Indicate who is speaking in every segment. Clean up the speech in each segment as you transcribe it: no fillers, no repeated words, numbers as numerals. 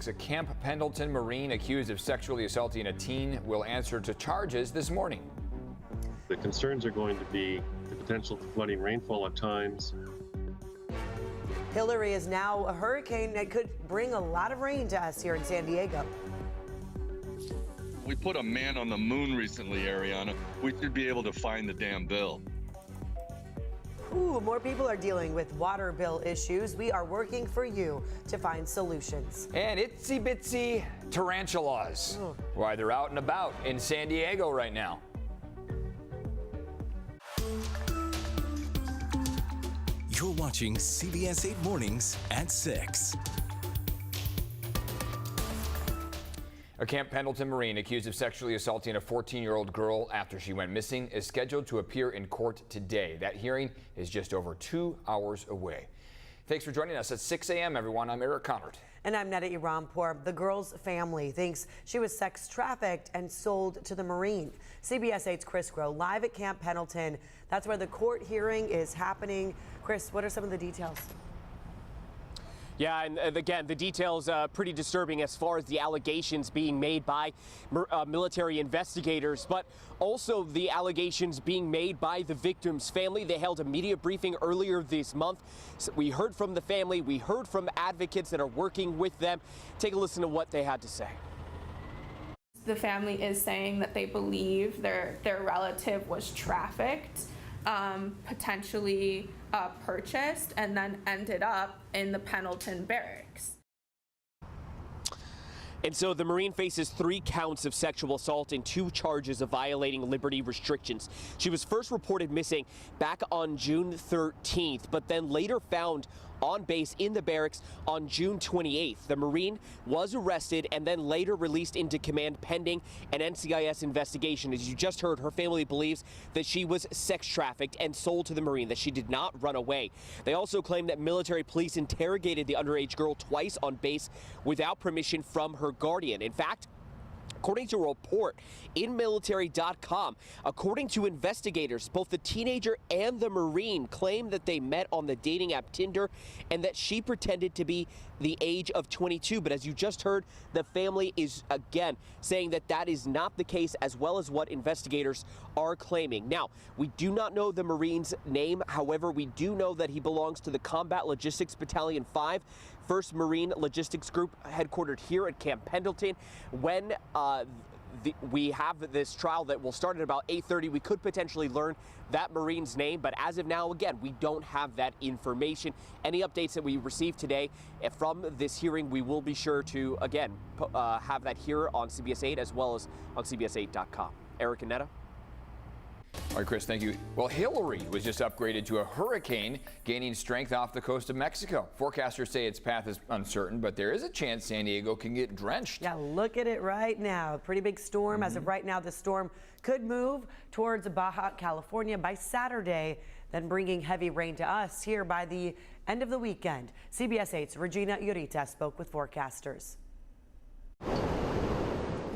Speaker 1: A Camp Pendleton Marine accused of sexually assaulting a teen will answer to charges this morning.
Speaker 2: The concerns are going to be the potential for flooding rainfall at times.
Speaker 3: Hillary is now a hurricane that could bring a lot of rain to us here in San Diego.
Speaker 4: We put a man on the moon recently, Ariana. We should be able to find the damn bill.
Speaker 3: Ooh, more people are dealing with water bill issues. We are working for you to find solutions.
Speaker 1: And itsy bitsy tarantulas. Why they're out and about in San Diego right now.
Speaker 5: You're watching CBS 8 Mornings at 6.
Speaker 1: A Camp Pendleton Marine accused of sexually assaulting a 14-year-old girl after she went missing is scheduled to appear in court today. That hearing is just over 2 hours away. Thanks for joining us at 6 a.m., everyone. I'm Eric Conard.
Speaker 3: And I'm Neda Irampour. The girl's family thinks she was sex trafficked and sold to the Marine. CBS 8's Chris Groh live at Camp Pendleton. That's where the court hearing is happening. Chris, what are some of the details?
Speaker 6: Yeah, and again, the details pretty disturbing as far as the allegations being made by military investigators, but also the allegations being made by the victim's family. They held a media briefing earlier this month. So we heard from the family. We heard from advocates that are working with them. Take a listen to what they had to say.
Speaker 7: The family is saying that they believe their relative was trafficked, potentially purchased, and then ended up in the Pendleton barracks.
Speaker 6: And so the Marine faces 3 counts of sexual assault and 2 charges of violating liberty restrictions. She was first reported missing back on June 13th, but then later found on base in the barracks on June 28th. The Marine was arrested and then later released into command pending an NCIS investigation. As you just heard, her family believes that she was sex trafficked and sold to the Marine, that she did not run away. They also claim that military police interrogated the underage girl twice on base without permission from her guardian. In fact, according to a report in military.com, according to investigators, both the teenager and the Marine claim that they met on the dating app Tinder and that she pretended to be the age of 22. But as you just heard, the family is again saying that that is not the case, as well as what investigators are claiming. Now, we do not know the Marine's name. However, we do know that he belongs to the Combat Logistics Battalion 5, 1st Marine Logistics Group, headquartered here at Camp Pendleton. When we have this trial that will start at about 8:30, we could potentially learn that Marine's name, but as of now, again, we don't have that information. Any updates that we receive today from this hearing, we will be sure to, again, have that here on CBS 8 as well as on CBS8.com. Eric and Neda.
Speaker 1: All right, Chris, thank you. Well, Hillary was just upgraded to a hurricane, gaining strength off the coast of Mexico. Forecasters say its path is uncertain, but there is a chance San Diego can get drenched.
Speaker 3: Yeah, look at it right now. Pretty big storm. As of right now, the storm could move towards Baja California by Saturday, then bringing heavy rain to us here by the end of the weekend. CBS 8's Regina Urita spoke with forecasters.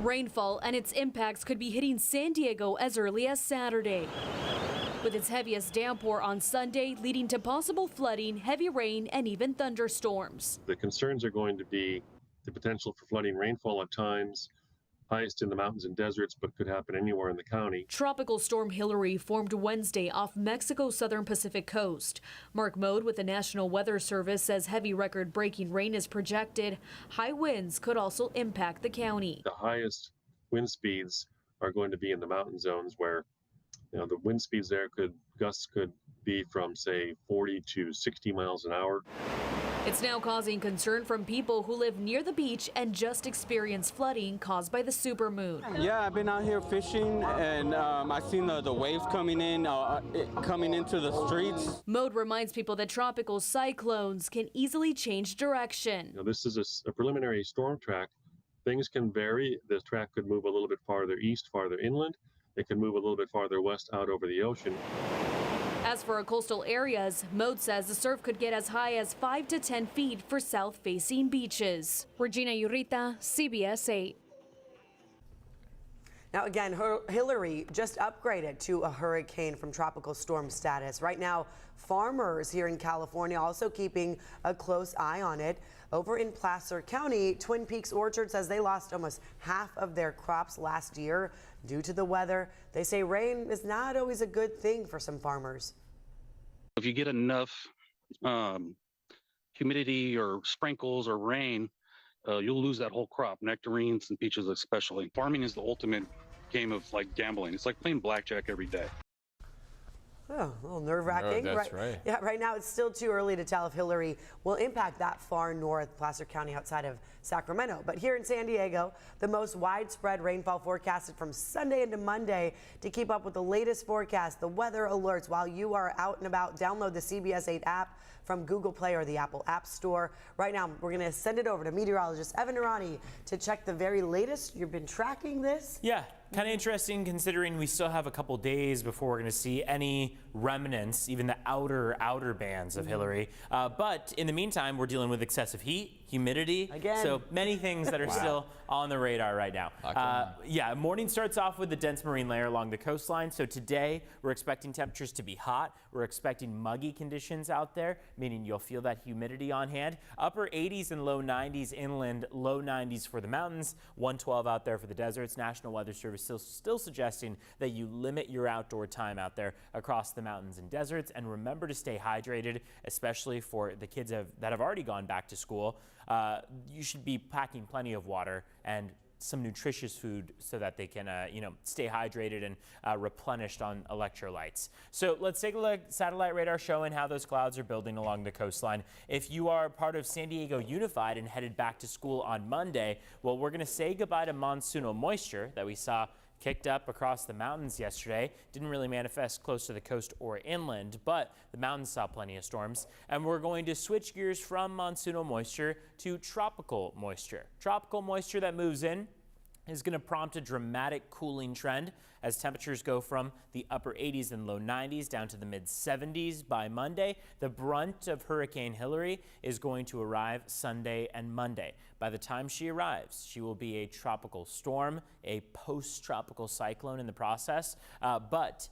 Speaker 8: Rainfall and its impacts could be hitting San Diego as early as Saturday, with its heaviest downpour on Sunday leading to possible flooding, heavy rain, and even thunderstorms.
Speaker 2: The concerns are going to be the potential for flooding rainfall at times, highest in the mountains and deserts, but could happen anywhere in the county.
Speaker 8: Tropical storm Hillary formed Wednesday off Mexico's southern Pacific coast. Mark Mode with the National Weather Service says heavy record-breaking rain is projected. High winds could also impact the county.
Speaker 2: The highest wind speeds are going to be in the mountain zones where, the wind speeds there gusts could be from, say, 40 to 60 miles an hour.
Speaker 8: It's now causing concern from people who live near the beach and just experienced flooding caused by the supermoon.
Speaker 9: Yeah, I've been out here fishing and I've seen the waves coming into the streets.
Speaker 8: Mode reminds people that tropical cyclones can easily change direction.
Speaker 2: This is a preliminary storm track. Things can vary. The track could move a little bit farther east, farther inland. It could move a little bit farther west out over the ocean.
Speaker 8: As for coastal areas, Mode says the surf could get as high as 5 to 10 feet for south-facing beaches. Regina Urita, CBS 8.
Speaker 3: Now again, Hillary just upgraded to a hurricane from tropical storm status. Right now, farmers here in California also keeping a close eye on it. Over in Placer County, Twin Peaks Orchard says they lost almost half of their crops last year due to the weather. They say rain is not always a good thing for some farmers.
Speaker 10: If you get enough humidity or sprinkles or rain, you'll lose that whole crop, nectarines and peaches especially. Farming is the ultimate game of like gambling. It's like playing blackjack every day.
Speaker 3: Oh, a little nerve-wracking.
Speaker 1: Oh, that's right.
Speaker 3: Yeah, right now it's still too early to tell if Hillary will impact that far north, Placer County outside of Sacramento. But here in San Diego, the most widespread rainfall forecasted from Sunday into Monday. To keep up with the latest forecast, the weather alerts while you are out and about, download the CBS 8 app from Google Play or the Apple App Store. Right now, we're going to send it over to meteorologist Evan Irani to check the very latest. You've been tracking this?
Speaker 11: Yeah, kind of interesting considering we still have a couple days before we're going to see any remnants, even the outer bands of Hillary. But in the meantime, we're dealing with excessive heat, humidity.
Speaker 3: Again.
Speaker 11: So many things that are still on the radar right now. Yeah, morning starts off with the dense marine layer along the coastline. So today we're expecting temperatures to be hot. We're expecting muggy conditions out there, meaning you'll feel that humidity on hand. Upper 80s and low 90s inland, low 90s for the mountains, 112 out there for the deserts. National Weather Service still suggesting that you limit your outdoor time out there across the mountains and deserts. And remember to stay hydrated, especially for the kids that have already gone back to school. You should be packing plenty of water and some nutritious food so that they can stay hydrated and replenished on electrolytes. So let's take a look. Satellite radar showing how those clouds are building along the coastline. If you are part of San Diego Unified and headed back to school on Monday, well, we're going to say goodbye to monsoonal moisture that we saw kicked up across the mountains yesterday. Didn't really manifest close to the coast or inland, but the mountains saw plenty of storms. And we're going to switch gears from monsoonal moisture to tropical moisture. Tropical moisture that moves in is going to prompt a dramatic cooling trend as temperatures go from the upper 80s and low 90s down to the mid 70s by Monday. The brunt of Hurricane Hillary is going to arrive Sunday and Monday. By the time she arrives, she will be a tropical storm, a post-tropical cyclone in the process, but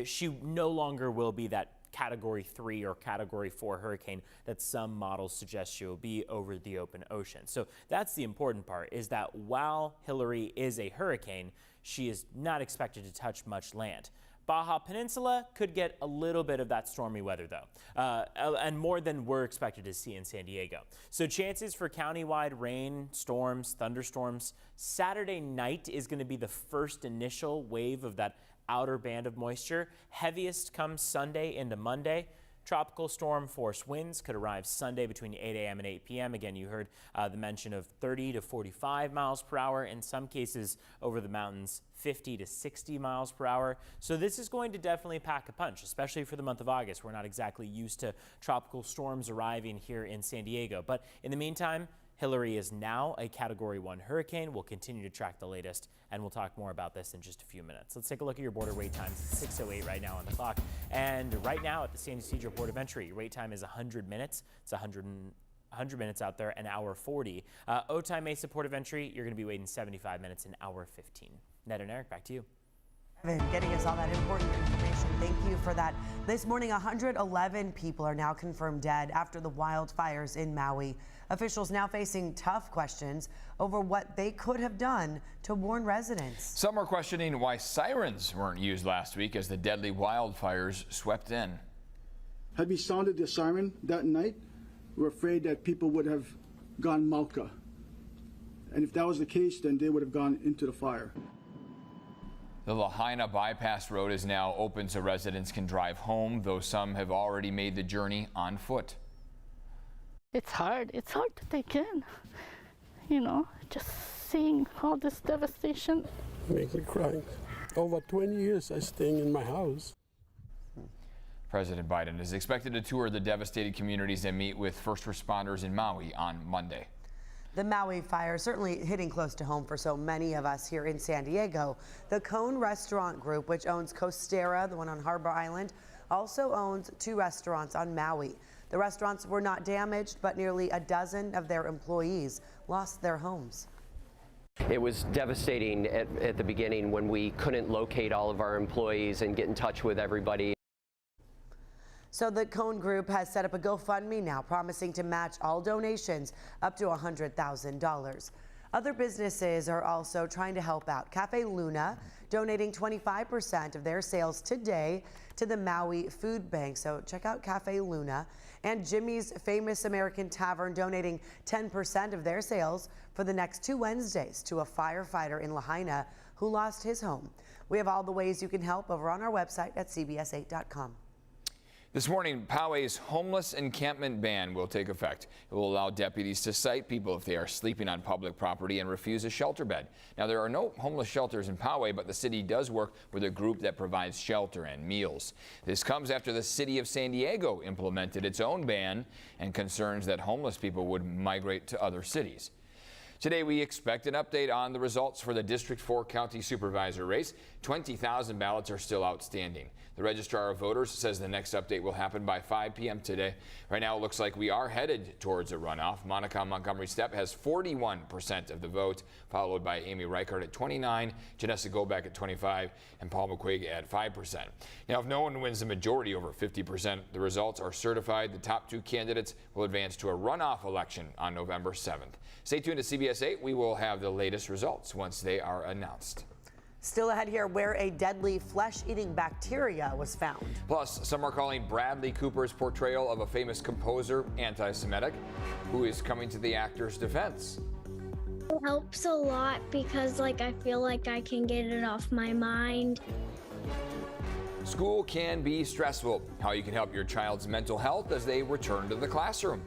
Speaker 11: she no longer will be that Category 3 or Category 4 hurricane that some models suggest she will be over the open ocean. So that's the important part, is that while Hillary is a hurricane, she is not expected to touch much land. Baja Peninsula could get a little bit of that stormy weather, though, and more than we're expected to see in San Diego. So chances for countywide rain, storms, thunderstorms. Saturday night is going to be the first initial wave of that outer band of moisture. Heaviest comes Sunday into Monday. Tropical storm force winds could arrive Sunday between 8 a.m. and 8 p.m. Again, you heard the mention of 30 to 45 miles per hour. In some cases over the mountains, 50 to 60 miles per hour. So this is going to definitely pack a punch, especially for the month of August. We're not exactly used to tropical storms arriving here in San Diego. But in the meantime, Hillary is now a Category 1 hurricane. We'll continue to track the latest, and we'll talk more about this in just a few minutes. Let's take a look at your border wait times. It's 6:08 right now on the clock. And right now at the San Ysidro Port of Entry, your wait time is 100 minutes. It's 100 minutes out there, an hour 40. Otay Mesa Port of Entry, you're going to be waiting 75 minutes, an hour 15. Ned and Eric, back to you.
Speaker 3: Evan, getting us all that important information. Thank you for that. This morning, 111 people are now confirmed dead after the wildfires in Maui. Officials now facing tough questions over what they could have done to warn residents.
Speaker 1: Some are questioning why sirens weren't used last week as the deadly wildfires swept in.
Speaker 12: Had we sounded the siren that night, we're afraid that people would have gone Malka. And if that was the case, then they would have gone into the fire.
Speaker 1: The Lahaina bypass road is now open so residents can drive home, though some have already made the journey on foot.
Speaker 13: It's hard to take in, just seeing all this devastation.
Speaker 14: Makes me cry. Over 20 years I'm staying in my house.
Speaker 1: President Biden is expected to tour the devastated communities and meet with first responders in Maui on Monday.
Speaker 3: The Maui fire certainly hitting close to home for so many of us here in San Diego. The Cone Restaurant Group, which owns Costera, the one on Harbor Island, also owns 2 restaurants on Maui. The restaurants were not damaged, but nearly a dozen of their employees lost their homes.
Speaker 15: It was devastating at the beginning when we couldn't locate all of our employees and get in touch with everybody.
Speaker 3: So the Cone Group has set up a GoFundMe now, promising to match all donations up to $100,000. Other businesses are also trying to help out. Cafe Luna donating 25% of their sales today to the Maui Food Bank. So check out Cafe Luna. And Jimmy's Famous American Tavern donating 10% of their sales for the next 2 Wednesdays to a firefighter in Lahaina who lost his home. We have all the ways you can help over on our website at CBS8.com.
Speaker 1: This morning, Poway's homeless encampment ban will take effect. It will allow deputies to cite people if they are sleeping on public property and refuse a shelter bed. Now, there are no homeless shelters in Poway, but the city does work with a group that provides shelter and meals. This comes after the city of San Diego implemented its own ban and concerns that homeless people would migrate to other cities. Today, we expect an update on the results for the District 4 County Supervisor race. 20,000 ballots are still outstanding. The Registrar of Voters says the next update will happen by 5 p.m. today. Right now, it looks like we are headed towards a runoff. Monica Montgomery Steppe has 41% of the vote, followed by Amy Reichert at 29%, Janessa Goback at 25%, and Paul McQuaig at 5%. Now, if no one wins the majority over 50%, the results are certified. The top 2 candidates will advance to a runoff election on November 7th. Stay tuned to CBS 8. We will have the latest results once they are announced.
Speaker 3: Still ahead here, where a deadly flesh-eating bacteria was found.
Speaker 1: Plus, some are calling Bradley Cooper's portrayal of a famous composer anti-Semitic. Who is coming to the actor's defense?
Speaker 16: It helps a lot because I feel like I can get it off my mind.
Speaker 1: School can be stressful. How you can help your child's mental health as they return to the classroom.